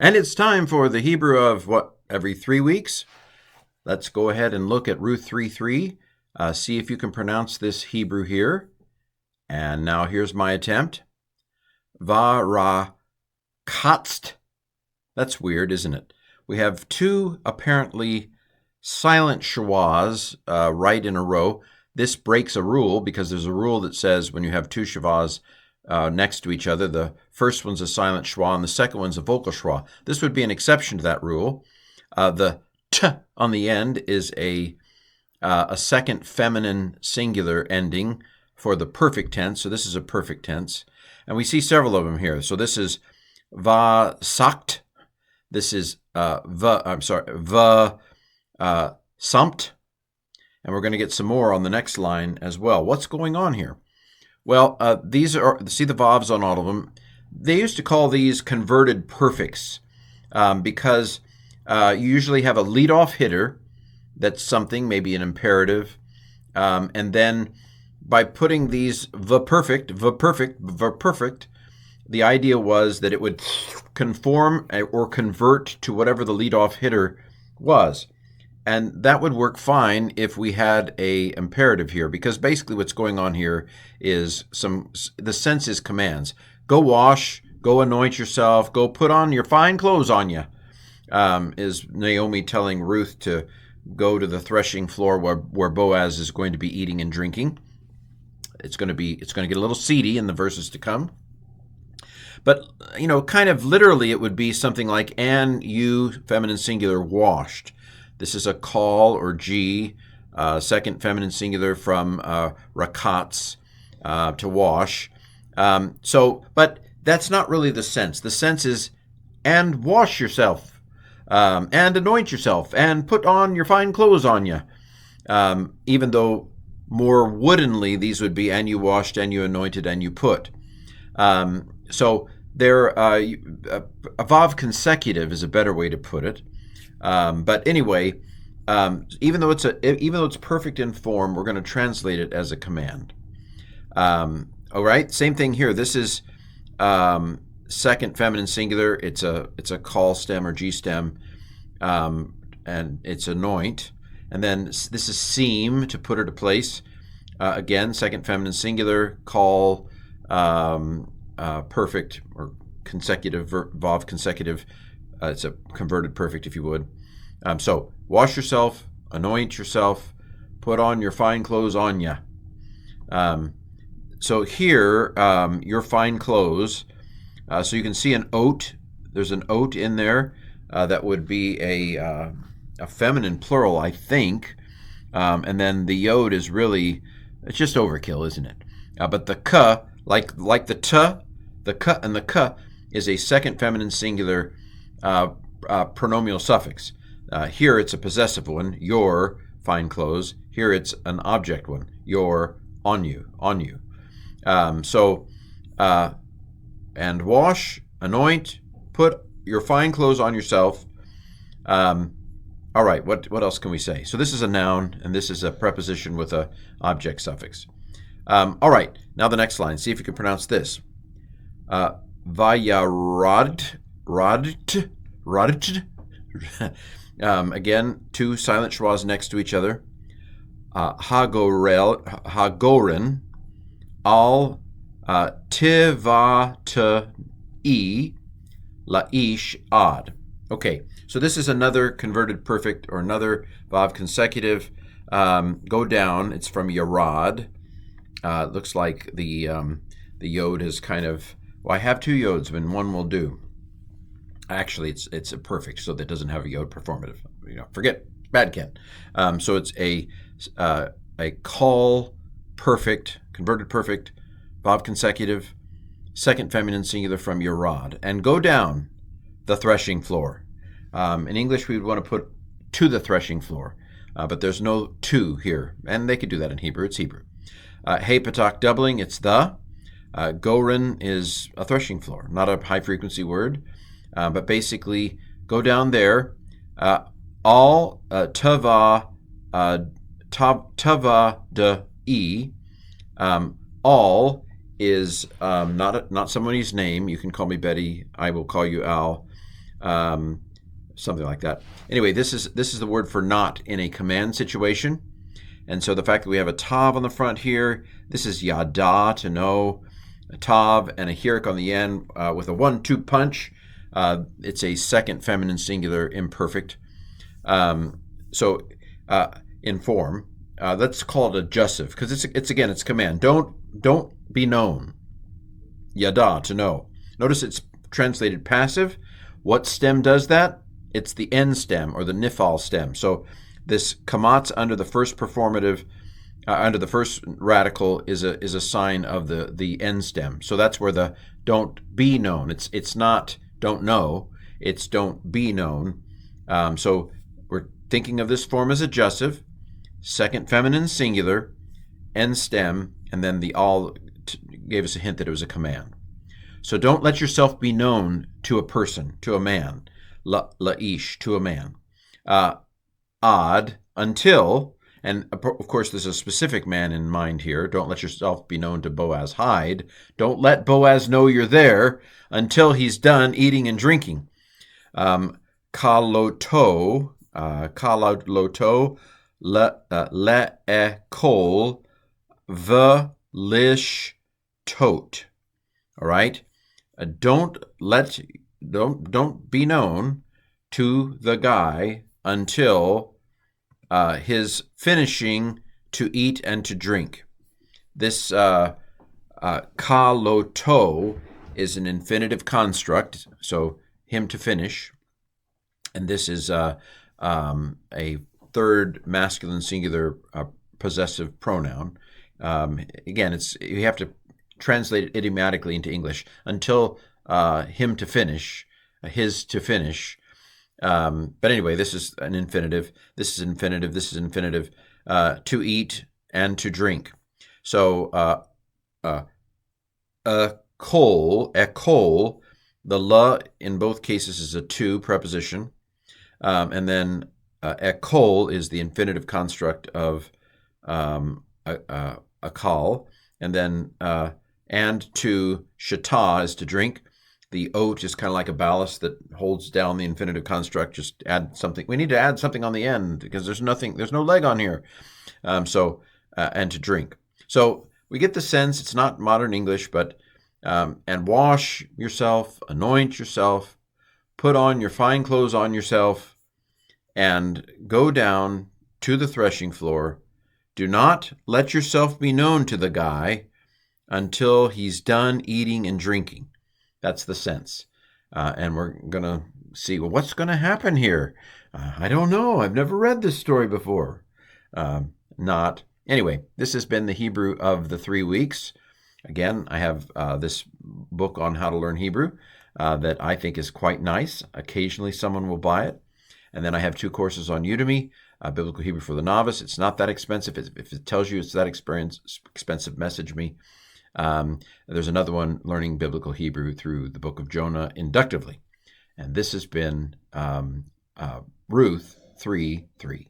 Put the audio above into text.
And it's time for the Hebrew of what, every 3 weeks? Let's go ahead and look at Ruth 3:3. See if you can pronounce this Hebrew here. And now here's my attempt. Varakatzt. That's weird, isn't it? We have two apparently silent schwas right in a row. This breaks a rule because there's a rule that says when you have two schwas next to each other, the first one's a silent schwa and the second one's a vocal schwa. This would be an exception to that rule. The t on the end is a second feminine singular ending for the perfect tense. So this is a perfect tense. And we see several of them here. So this is vasakt. This is va sumped. And we're going to get some more on the next line as well. What's going on here? Well, these are, see the vavs on all of them. They used to call these converted perfects because you usually have a lead-off hitter that's something, maybe an imperative, and then by putting these perfect, the idea was that it would conform or convert to whatever the lead-off hitter was. And that would work fine if we had a imperative here, because basically what's going on here is the sense is commands. Go wash, go anoint yourself, go put on your fine clothes on you, is Naomi telling Ruth to go to the threshing floor where Boaz is going to be eating and drinking. It's going to get a little seedy in the verses to come. But, kind of literally it would be something like, and you, feminine singular, washed. This is a call or G, second feminine singular from rakatz, to wash. But that's not really the sense. The sense is, and wash yourself, and anoint yourself, and put on your fine clothes on you. Even though more woodenly these would be, and you washed, and you anointed, and you put. So they're a vav consecutive is a better way to put it. But anyway, even though it's perfect in form, we're going to translate it as a command. All right, same thing here. This is second feminine singular. It's a call stem or G stem, and it's anoint. And then this is seam, to put her to place. Again, second feminine singular, call, perfect or consecutive, vav consecutive. It's a converted perfect, if you would. So wash yourself, anoint yourself, put on your fine clothes on ya. So here, your fine clothes. So you can see an oat. There's an oat in there. That would be a feminine plural, I think. And then the yod is really, it's just overkill, isn't it? But the ka, like the t, the ka and the ka is a second feminine singular pronominal suffix. Here it's a possessive one, your fine clothes. Here it's an object one, your, on you. And wash, anoint, put your fine clothes on yourself. All right, what else can we say? So this is a noun, and this is a preposition with a object suffix. All right, now the next line. See if you can pronounce this. Vayarad. Again, two silent schwas next to each other. Hagoren, al tivata'i laish ad. Okay, so this is another converted perfect or another vav consecutive. Go down. It's from yarad. It looks like the yod is kind of. Well, I have two yods, but one will do. Actually, it's a perfect, so that doesn't have a yod performative. Forget bad Ken. So it's a call perfect, converted perfect, vav consecutive, second feminine singular from yarad, and go down the threshing floor. In English, we would want to put to the threshing floor, but there's no to here, and they could do that in Hebrew. It's Hebrew. Hey patak doubling, it's the. Goren is a threshing floor, not a high-frequency word. But basically, go down there. All tava de e. All is not somebody's name. You can call me Betty. I will call you Al. something like that. Anyway, this is the word for not in a command situation. And so the fact that we have a tav on the front here, this is yada, to know, a tav, and a hirik on the end with a 1-2 punch. It's a second feminine singular imperfect. So in form, let's call it a jussive, because it's command. Don't be known. Yada, to know. Notice it's translated passive. What stem does that? It's the end stem, or the nifal stem. So this kamatz under the first performative, under the first radical, is a sign of the end stem. So that's where the don't be known. It's not don't know. It's don't be known. So we're thinking of this form as a jussive, second feminine singular, end stem, and then the all gave us a hint that it was a command. So don't let yourself be known to a person, to a man. La'ish, to a man. Ad, until, and of course there's a specific man in mind here. Don't let yourself be known to Boaz. Hide. Don't let Boaz know you're there until he's done eating and drinking. Kaloto, le'ekol, v'lish tot. All right? Don't be known to the guy until his finishing to eat and to drink. This kaloto is an infinitive construct, so him to finish, and this is a third masculine singular possessive pronoun. Again, you have to translate it idiomatically into English. Until him to finish, his to finish. But anyway, this is an infinitive. This is infinitive. This is infinitive. To eat and to drink. So ekol, the la in both cases is a to preposition, and then ekol is the infinitive construct of akal, and then and to shata is to drink. The oat is kind of like a ballast that holds down the infinitive construct. Just add something. We need to add something on the end because there's no leg on here. And to drink. So we get the sense it's not modern English, but and wash yourself, anoint yourself, put on your fine clothes on yourself, and go down to the threshing floor. Do not let yourself be known to the guy until he's done eating and drinking. That's the sense. And we're going to see, well, what's going to happen here? I don't know. I've never read this story before. Anyway, this has been the Hebrew of the 3 weeks. Again, I have this book on how to learn Hebrew that I think is quite nice. Occasionally someone will buy it. And then I have 2 courses on Udemy, Biblical Hebrew for the Novice. It's not that expensive. If it tells you it's that expensive, message me. There's another one, Learning Biblical Hebrew through the book of Jonah inductively. And this has been Ruth 3:3.